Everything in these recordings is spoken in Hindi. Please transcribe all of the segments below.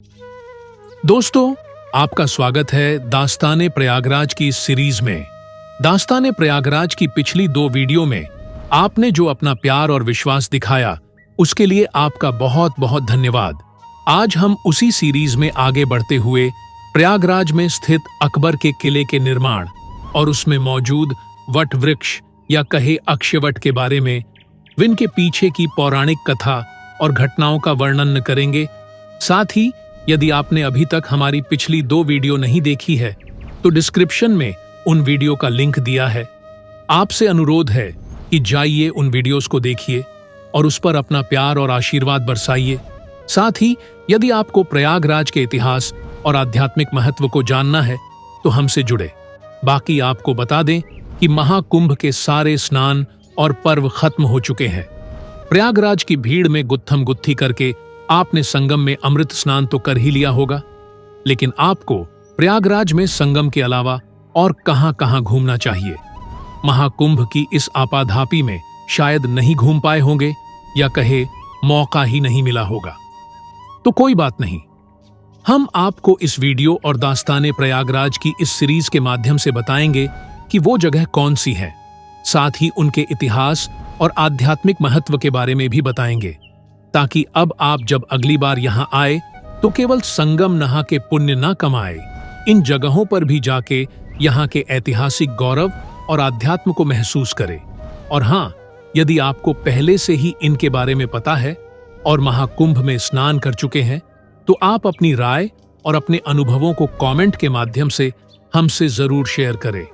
दोस्तों, आपका स्वागत है दास्ताने प्रयागराज की इस सीरीज में। दास्ताने प्रयागराज की पिछली 2 वीडियो में आपने जो अपना प्यार और विश्वास दिखाया, उसके लिए आपका बहुत बहुत धन्यवाद। आज हम उसी सीरीज में आगे बढ़ते हुए प्रयागराज में स्थित अकबर के किले के निर्माण और उसमें मौजूद वट वृक्ष या कहे अक्षयवट के बारे में, इनके पीछे की पौराणिक कथा और घटनाओं का वर्णन करेंगे। साथ ही यदि आपने अभी तक हमारी पिछली 2 वीडियो नहीं देखी है तो डिस्क्रिप्शन में उन वीडियो का लिंक दिया है। आपसे अनुरोध है कि जाइए उन वीडियोस को देखिए और उस पर अपना प्यार और आशीर्वाद बरसाइए। साथ ही यदि आपको प्रयागराज के इतिहास और आध्यात्मिक महत्व को जानना है तो हमसे जुड़े। बाकी आपको बता दें कि महाकुंभ के सारे स्नान और पर्व खत्म हो चुके हैं। प्रयागराज की भीड़ में गुत्थम गुत्थी करके आपने संगम में अमृत स्नान तो कर ही लिया होगा, लेकिन आपको प्रयागराज में संगम के अलावा और कहां-कहां घूमना चाहिए। महाकुंभ की इस आपाधापी में शायद नहीं घूम पाए होंगे या कहे मौका ही नहीं मिला होगा। तो कोई बात नहीं, हम आपको इस वीडियो और दास्ताने प्रयागराज की इस सीरीज के माध्यम से बताएंगे कि वो जगह कौन सी है। साथ ही उनके इतिहास और आध्यात्मिक महत्व के बारे में भी बताएंगे, ताकि अब आप जब अगली बार यहां आए तो केवल संगम नहा के पुण्य न कमाए, इन जगहों पर भी जाके यहां के ऐतिहासिक गौरव और आध्यात्म को महसूस करें। और हां, यदि आपको पहले से ही इनके बारे में पता है और महाकुंभ में स्नान कर चुके हैं तो आप अपनी राय और अपने अनुभवों को कमेंट के माध्यम से हमसे जरूर शेयर करें।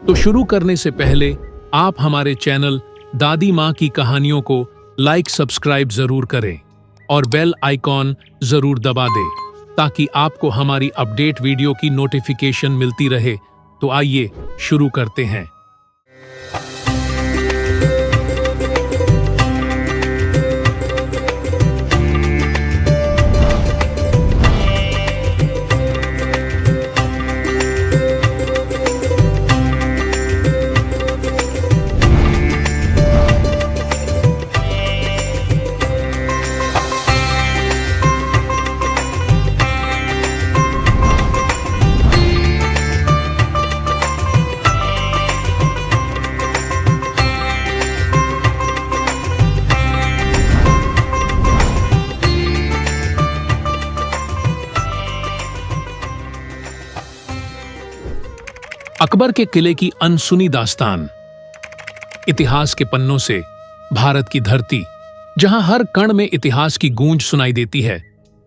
तो शुरू करने से पहले आप हमारे चैनल दादी माँ की कहानियों को लाइक सब्सक्राइब जरूर करें और बेल आइकॉन जरूर दबा दें, ताकि आपको हमारी अपडेट वीडियो की नोटिफिकेशन मिलती रहे। तो आइए शुरू करते हैं। अकबर के किले की अनसुनी दास्तान। इतिहास के पन्नों से भारत की धरती, जहां हर कण में इतिहास की गूंज सुनाई देती है,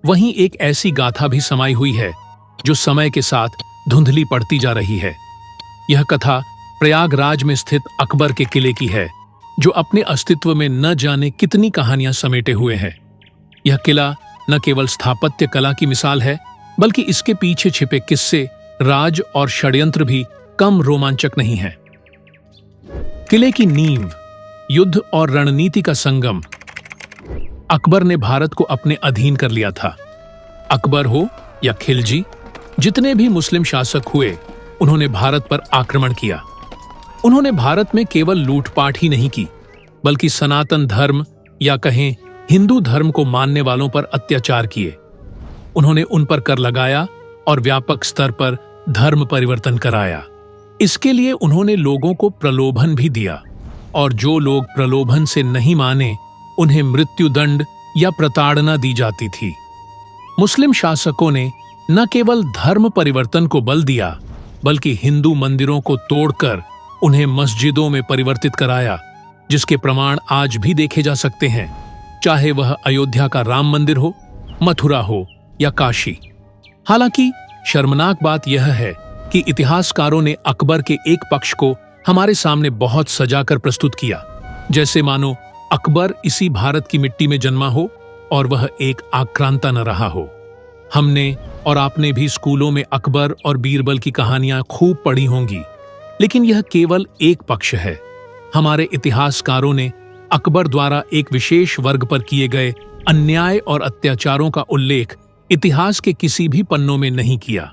वहीं एक ऐसी गाथा भी समाई हुई है जो समय के साथ धुंधली पड़ती जा रही है। यह कथा प्रयागराज में स्थित अकबर के किले की है, जो अपने अस्तित्व में न जाने कितनी कहानियां समेटे हुए है। यह किला न केवल स्थापत्य कला की मिसाल है, बल्कि इसके पीछे छिपे किस्से, राज और षड्यंत्र भी कम रोमांचक नहीं है। किले की नींव, युद्ध और रणनीति का संगम। अकबर ने भारत को अपने अधीन कर लिया था। अकबर हो या खिलजी, जितने भी मुस्लिम शासक हुए, उन्होंने भारत पर आक्रमण किया। उन्होंने भारत में केवल लूटपाट ही नहीं की, बल्कि सनातन धर्म या कहें हिंदू धर्म को मानने वालों पर अत्याचार किए। उन्होंने उन पर कर लगाया और व्यापक स्तर पर धर्म परिवर्तन कराया। इसके लिए उन्होंने लोगों को प्रलोभन भी दिया, और जो लोग प्रलोभन से नहीं माने उन्हें मृत्युदंड या प्रताड़ना दी जाती थी। मुस्लिम शासकों ने न केवल धर्म परिवर्तन को बल दिया, बल्कि हिंदू मंदिरों को तोड़कर उन्हें मस्जिदों में परिवर्तित कराया, जिसके प्रमाण आज भी देखे जा सकते हैं, चाहे वह अयोध्या का राम मंदिर हो, मथुरा हो या काशी। हालांकि शर्मनाक बात यह है कि इतिहासकारों ने अकबर के एक पक्ष को हमारे सामने बहुत सजाकर प्रस्तुत किया, जैसे मानो अकबर इसी भारत की मिट्टी में जन्मा हो और वह एक आक्रांता न रहा हो। हमने और आपने भी स्कूलों में अकबर और बीरबल की कहानियां खूब पढ़ी होंगी, लेकिन यह केवल एक पक्ष है। हमारे इतिहासकारों ने अकबर द्वारा एक विशेष वर्ग पर किए गए अन्याय और अत्याचारों का उल्लेख इतिहास के किसी भी पन्नों में नहीं किया।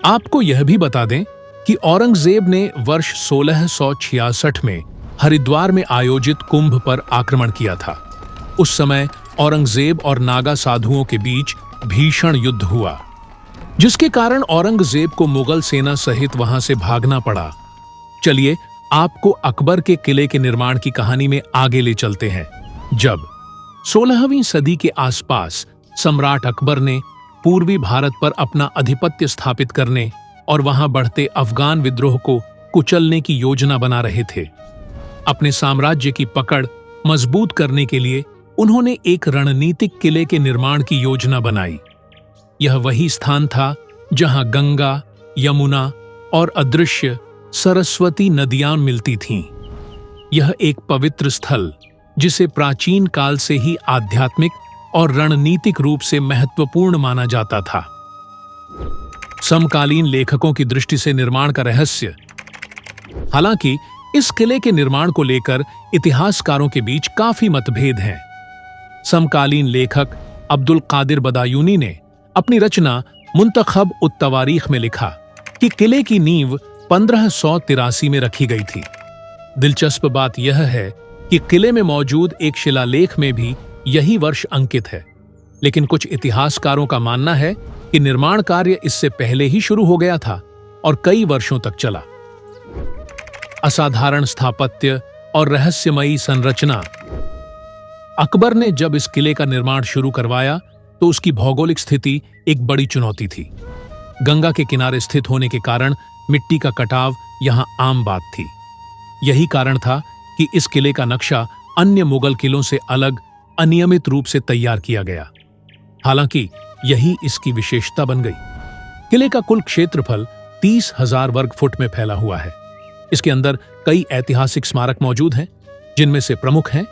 आपको यह भी बता दें कि औरंगजेब ने वर्ष 1666 में हरिद्वार में आयोजित कुंभ पर आक्रमण किया था। उस समय औरंगजेब और नागा साधुओं के बीच भीषण युद्ध हुआ, जिसके कारण औरंगजेब को मुगल सेना सहित वहां से भागना पड़ा। चलिए आपको अकबर के किले के निर्माण की कहानी में आगे ले चलते हैं। जब 16वीं सदी के आसपास सम्राट अकबर ने पूर्वी भारत पर अपना आधिपत्य स्थापित करने और वहां बढ़ते अफगान विद्रोह को कुचलने की योजना बना रहे थे, अपने साम्राज्य की पकड़ मजबूत करने के लिए उन्होंने एक रणनीतिक किले के निर्माण की योजना बनाई। यह वही स्थान था जहां गंगा, यमुना और अदृश्य सरस्वती नदियां मिलती थीं। यह एक पवित्र स्थल जिसे प्राचीन काल से ही आध्यात्मिक और रणनीतिक रूप से महत्वपूर्ण माना जाता था। समकालीन लेखकों की दृष्टि से निर्माण का रहस्य। हालांकि इस किले के निर्माण को लेकर इतिहासकारों के बीच काफी मतभेद हैं। समकालीन लेखक अब्दुल कादिर बदायूनी ने अपनी रचना मुंतखब उत-तवारीख में लिखा कि किले की नींव 1583 में रखी गई थी। दिलचस्प बात यह है कि किले में मौजूद एक शिलालेख में भी यही वर्ष अंकित है, लेकिन कुछ इतिहासकारों का मानना है कि निर्माण कार्य इससे पहले ही शुरू हो गया था और कई वर्षों तक चला। असाधारण स्थापत्य और रहस्यमयी संरचना। अकबर ने जब इस किले का निर्माण शुरू करवाया तो उसकी भौगोलिक स्थिति एक बड़ी चुनौती थी। गंगा के किनारे स्थित होने के कारण मिट्टी का कटाव यहां आम बात थी। यही कारण था कि इस किले का नक्शा अन्य मुगल किलों से अलग अनियमित रूप से तैयार किया गया। हालांकि यही इसकी विशेषता बन गई। किले का कुल क्षेत्रफल 30,000 वर्ग फुट में फैला हुआ है। इसके अंदर कई ऐतिहासिक स्मारक मौजूद हैं, जिनमें से प्रमुख हैं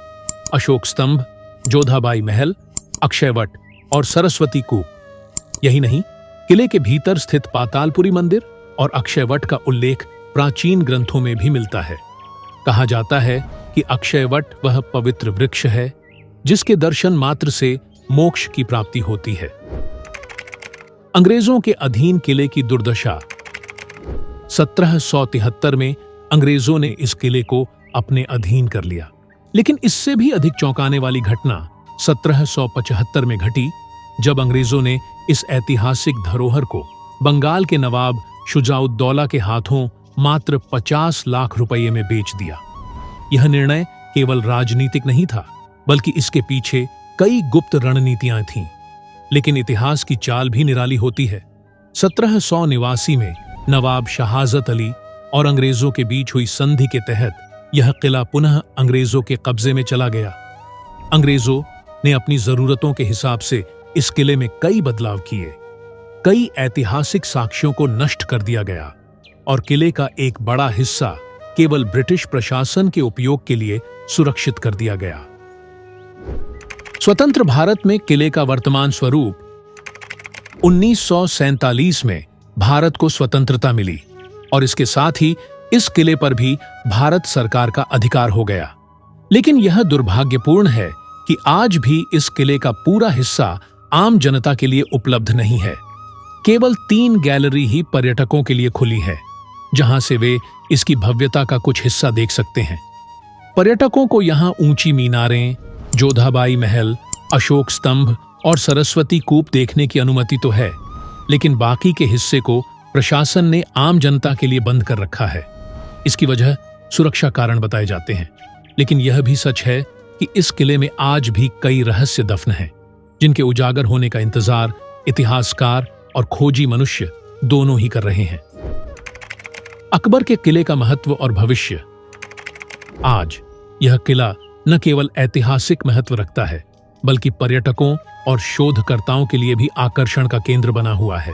अशोक स्तंभ, जोधाबाई महल, अक्षयवट और सरस्वती कूप। यही नहीं, किले के भीतर स्थित पातालपुरी मंदिर और अक्षयवट का उल्लेख प्राचीन ग्रंथों में भी मिलता है। कहा जाता है कि अक्षयवट वह पवित्र वृक्ष है जिसके दर्शन मात्र से मोक्ष की प्राप्ति होती है। अंग्रेजों के अधीन किले की दुर्दशा। 1773 में अंग्रेजों ने इस किले को अपने अधीन कर लिया, लेकिन इससे भी अधिक चौंकाने वाली घटना 1775 में घटी, जब अंग्रेजों ने इस ऐतिहासिक धरोहर को बंगाल के नवाब शुजाउद्दौला के हाथों मात्र 50 लाख रुपये में बेच दिया। यह निर्णय केवल राजनीतिक नहीं था, बल्कि इसके पीछे कई गुप्त रणनीतियां थीं। लेकिन इतिहास की चाल भी निराली होती है। 1789 में नवाब शहाजत अली और अंग्रेजों के बीच हुई संधि के तहत यह किला पुनः अंग्रेजों के कब्जे में चला गया। अंग्रेजों ने अपनी जरूरतों के हिसाब से इस किले में कई बदलाव किए। कई ऐतिहासिक साक्ष्यों को नष्ट कर दिया गया और किले का एक बड़ा हिस्सा केवल ब्रिटिश प्रशासन के उपयोग के लिए सुरक्षित कर दिया गया। स्वतंत्र भारत में किले का वर्तमान स्वरूप। 1947 में भारत को स्वतंत्रता मिली और इसके साथ ही इस किले पर भी भारत सरकार का अधिकार हो गया। लेकिन यह दुर्भाग्यपूर्ण है कि आज भी इस किले का पूरा हिस्सा आम जनता के लिए उपलब्ध नहीं है। केवल 3 गैलरी ही पर्यटकों के लिए खुली है, जहां से वे इसकी भव्यता का कुछ हिस्सा देख सकते हैं। पर्यटकों को यहां ऊंची मीनारें, जोधाबाई महल, अशोक स्तंभ और सरस्वती कूप देखने की अनुमति तो है, लेकिन बाकी के हिस्से को प्रशासन ने आम जनता के लिए बंद कर रखा है। इसकी वजह सुरक्षा कारण बताए जाते हैं, लेकिन यह भी सच है कि इस किले में आज भी कई रहस्य दफन हैं, जिनके उजागर होने का इंतजार इतिहासकार और खोजी मनुष्य दोनों ही कर रहे हैं। अकबर के किले का महत्व और भविष्य। आज यह किला न केवल ऐतिहासिक महत्व रखता है, बल्कि पर्यटकों और शोधकर्ताओं के लिए भी आकर्षण का केंद्र बना हुआ है।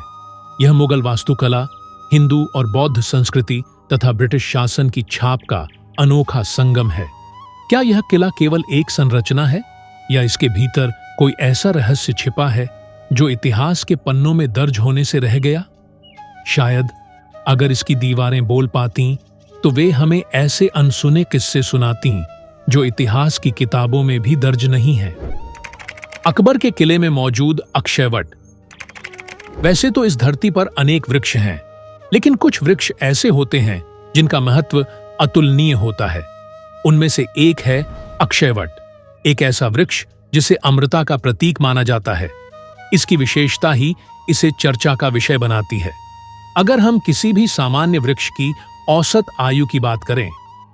यह मुगल वास्तुकला, हिंदू और बौद्ध संस्कृति तथा ब्रिटिश शासन की छाप का अनोखा संगम है। क्या यह किला केवल एक संरचना है, या इसके भीतर कोई ऐसा रहस्य छिपा है जो इतिहास के पन्नों में दर्ज होने से रह गया? शायद अगर इसकी दीवारें बोल पातीं, तो वे हमें ऐसे अनसुने किस्से सुनाती जो इतिहास की किताबों में भी दर्ज नहीं है। अकबर के किले में मौजूद अक्षयवट। वैसे तो इस धरती पर अनेक वृक्ष हैं, लेकिन कुछ वृक्ष ऐसे होते हैं जिनका महत्व अतुलनीय होता है। उनमें से एक है अक्षयवट, एक ऐसा वृक्ष जिसे अमृता का प्रतीक माना जाता है। इसकी विशेषता ही इसे चर्चा का विषय बनाती है। अगर हम किसी भी सामान्य वृक्ष की औसत आयु की बात करें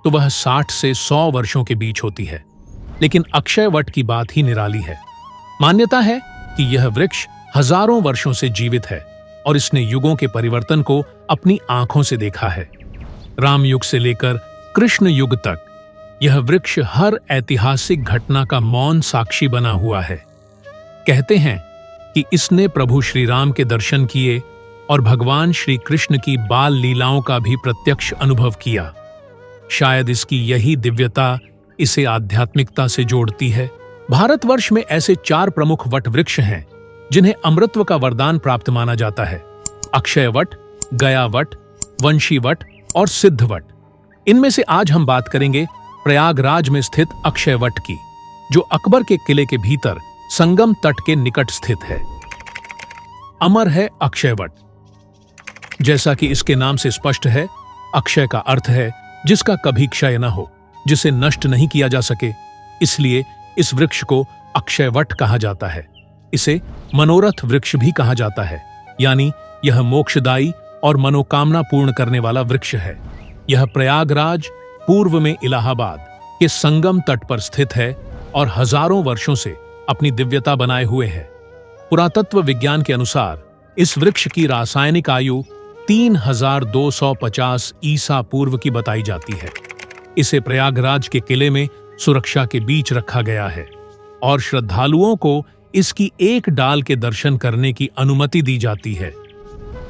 तो वह 60 से 100 वर्षों के बीच होती है, लेकिन अक्षय वट की बात ही निराली है। मान्यता है कि यह वृक्ष हजारों वर्षों से जीवित है और इसने युगों के परिवर्तन को अपनी आंखों से देखा है। राम युग से लेकर कृष्ण युग तक यह वृक्ष हर ऐतिहासिक घटना का मौन साक्षी बना हुआ है। कहते हैं कि इसने प्रभु श्री राम के दर्शन किए और भगवान श्री कृष्ण की बाल लीलाओं का भी प्रत्यक्ष अनुभव किया। शायद इसकी यही दिव्यता इसे आध्यात्मिकता से जोड़ती है। भारतवर्ष में ऐसे 4 प्रमुख वट वृक्ष हैं जिन्हें अमृतत्व का वरदान प्राप्त माना जाता है: अक्षय वट, गया वट, वंशी वट और सिद्ध वट। इनमें से आज हम बात करेंगे प्रयागराज में स्थित अक्षय वट की, जो अकबर के किले के भीतर संगम तट के निकट स्थित है। अमर है अक्षय वट। जैसा कि इसके नाम से स्पष्ट है, अक्षय का अर्थ है जिसका कभी क्षय न हो, जिसे नष्ट नहीं किया जा सके। इसलिए इस वृक्ष को अक्षय वट कहा जाता है। इसे मनोरथ वृक्ष भी कहा जाता है, यानी यह मोक्षदायी और मनोकामना पूर्ण करने वाला वृक्ष है। यह प्रयागराज, पूर्व में इलाहाबाद के संगम तट पर स्थित है और हजारों वर्षों से अपनी दिव्यता बनाए हुए है। पुरातत्व विज्ञान के अनुसार इस वृक्ष की रासायनिक आयु 3250 ईसा पूर्व की बताई जाती है। इसे प्रयागराज के किले में सुरक्षा के बीच रखा गया है और श्रद्धालुओं को इसकी एक डाल के दर्शन करने की अनुमति दी जाती है।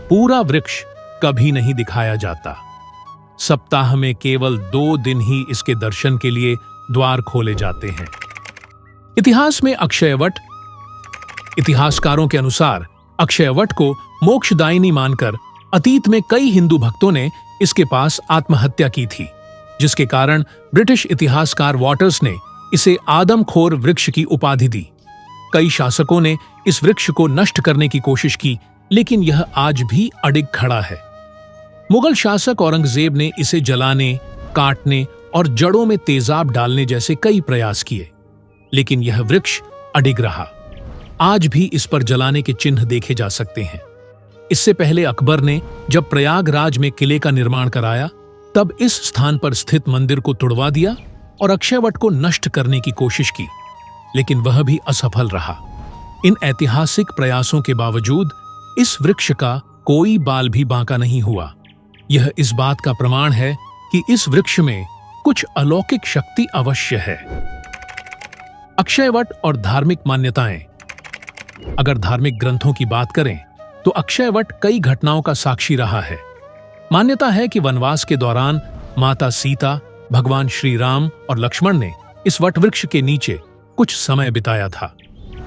पूरा वृक्ष कभी नहीं दिखाया जाता। सप्ताह में केवल 2 दिन ही इसके दर्शन के लिए द्वार खोले जाते हैं। इतिहास में अक्षयवट, इतिहासकारों के अनुसार अक्षयवट को मोक्षदायिनी मानकर अतीत में कई हिंदू भक्तों ने इसके पास आत्महत्या की थी, जिसके कारण ब्रिटिश इतिहासकार वॉटर्स ने इसे आदमखोर वृक्ष की उपाधि दी। कई शासकों ने इस वृक्ष को नष्ट करने की कोशिश की, लेकिन यह आज भी अडिग खड़ा है। मुगल शासक औरंगजेब ने इसे जलाने, काटने और जड़ों में तेजाब डालने जैसे कई प्रयास किए, लेकिन यह वृक्ष अडिग रहा। आज भी इस पर जलाने के चिन्ह देखे जा सकते हैं। इससे पहले अकबर ने जब प्रयागराज में किले का निर्माण कराया, तब इस स्थान पर स्थित मंदिर को तुड़वा दिया और अक्षयवट को नष्ट करने की कोशिश की, लेकिन वह भी असफल रहा। इन ऐतिहासिक प्रयासों के बावजूद इस वृक्ष का कोई बाल भी बांका नहीं हुआ। यह इस बात का प्रमाण है कि इस वृक्ष में कुछ अलौकिक शक्ति अवश्य है। अक्षयवट और धार्मिक मान्यताएं। अगर धार्मिक ग्रंथों की बात करें तो अक्षयवट कई घटनाओं का साक्षी रहा है। मान्यता है कि वनवास के दौरान माता सीता, भगवान श्री राम और लक्ष्मण ने इस वट वृक्ष के नीचे कुछ समय बिताया था।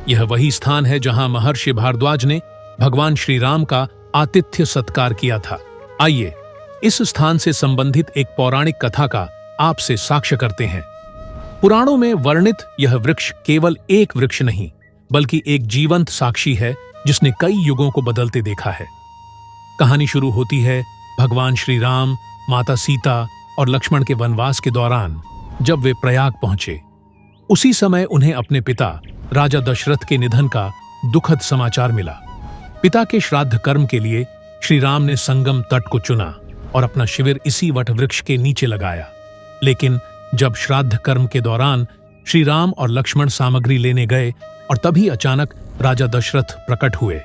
यह वही स्थान है जहां महर्षि भारद्वाज ने भगवान श्री राम का आतिथ्य सत्कार किया था। आइए इस स्थान से संबंधित एक पौराणिक कथा का आपसे साक्ष्य करते हैं। पुराणों में वर्णित यह वृक्ष केवल एक वृक्ष नहीं, बल्कि एक जीवंत साक्षी है जिसने कई युगों को बदलते देखा है। कहानी शुरू होती है भगवान श्री राम, माता सीता और लक्ष्मण के वनवास के दौरान, जब वे प्रयाग पहुंचे। उसी समय उन्हें अपने पिता राजा दशरथ के निधन का दुखद समाचार मिला। पिता के श्राद्ध कर्म के लिए श्री राम ने संगम तट को चुना और अपना शिविर इसी वट वृक्ष के नीचे लगाया। लेकिन जब श्राद्ध कर्म के दौरान श्री राम और लक्ष्मण सामग्री लेने गए और तभी अचानक राजा दशरथ प्रकट हुए।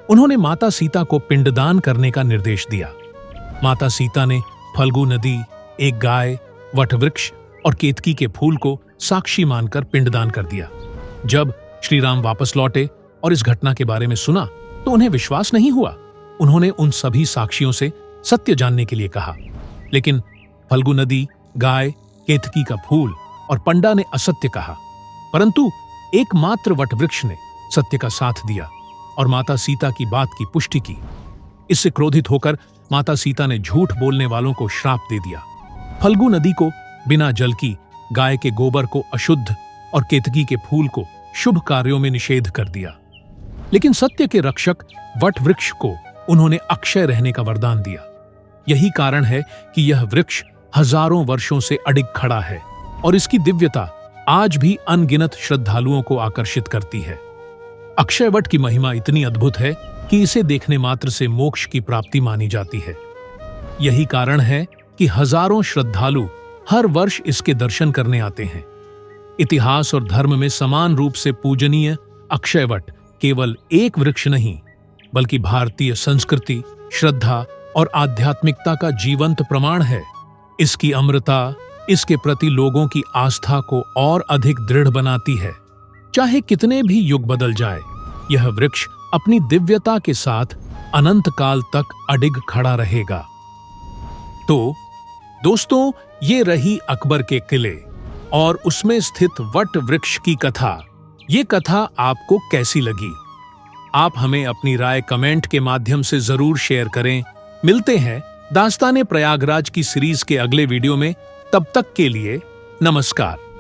उन्होंने माता सीता को पिंडदान करने का निर्देश दिया। माता सीता ने फल्गु नदी, एक गाय, वटवृक्ष और केतकी के फूल को साक्षी मानकर पिंडदान कर दिया। जब श्री राम वापस लौटे और इस घटना के बारे में सुना तो उन्हें विश्वास नहीं हुआ। उन्होंने उन सभी साक्षियों से सत्य जानने के लिए कहा, लेकिन फल्गु नदी, गाय, केतकी का फूल और पंडा ने असत्य कहा। परंतु एकमात्र वटवृक्ष ने सत्य का साथ दिया और माता सीता की बात की पुष्टि की। इससे क्रोधित होकर माता सीता ने झूठ बोलने वालों को श्राप दे दिया। फल्गु नदी को बिना जल की, गाय के गोबर को अशुद्ध और केतकी के फूल को शुभ कार्यों में निषेध कर दिया। लेकिन सत्य के रक्षक वट वृक्ष को उन्होंने अक्षय रहने का वरदान दिया। यही कारण है कि यह वृक्ष हजारों वर्षों से अडिग खड़ा है और इसकी दिव्यता आज भी अनगिनत श्रद्धालुओं को आकर्षित करती है। अक्षयवट की महिमा इतनी अद्भुत है कि इसे देखने मात्र से मोक्ष की प्राप्ति मानी जाती है। यही कारण है कि हजारों श्रद्धालु हर वर्ष इसके दर्शन करने आते हैं। इतिहास और धर्म में समान रूप से पूजनीय अक्षयवट केवल एक वृक्ष नहीं, बल्कि भारतीय संस्कृति, श्रद्धा और आध्यात्मिकता का जीवंत प्रमाण है। इसकी अमरता इसके प्रति लोगों की आस्था को और अधिक दृढ़ बनाती है। चाहे कितने भी युग बदल जाए, यह वृक्ष अपनी दिव्यता के साथ अनंत काल तक अडिग खड़ा रहेगा। तो दोस्तों, ये रही अकबर के किले और उसमें स्थित वट वृक्ष की कथा। ये कथा आपको कैसी लगी? आप हमें अपनी राय कमेंट के माध्यम से जरूर शेयर करें। मिलते हैं दास्ताने प्रयागराज की सीरीज के अगले वीडियो में। तब तक के लिए नमस्कार।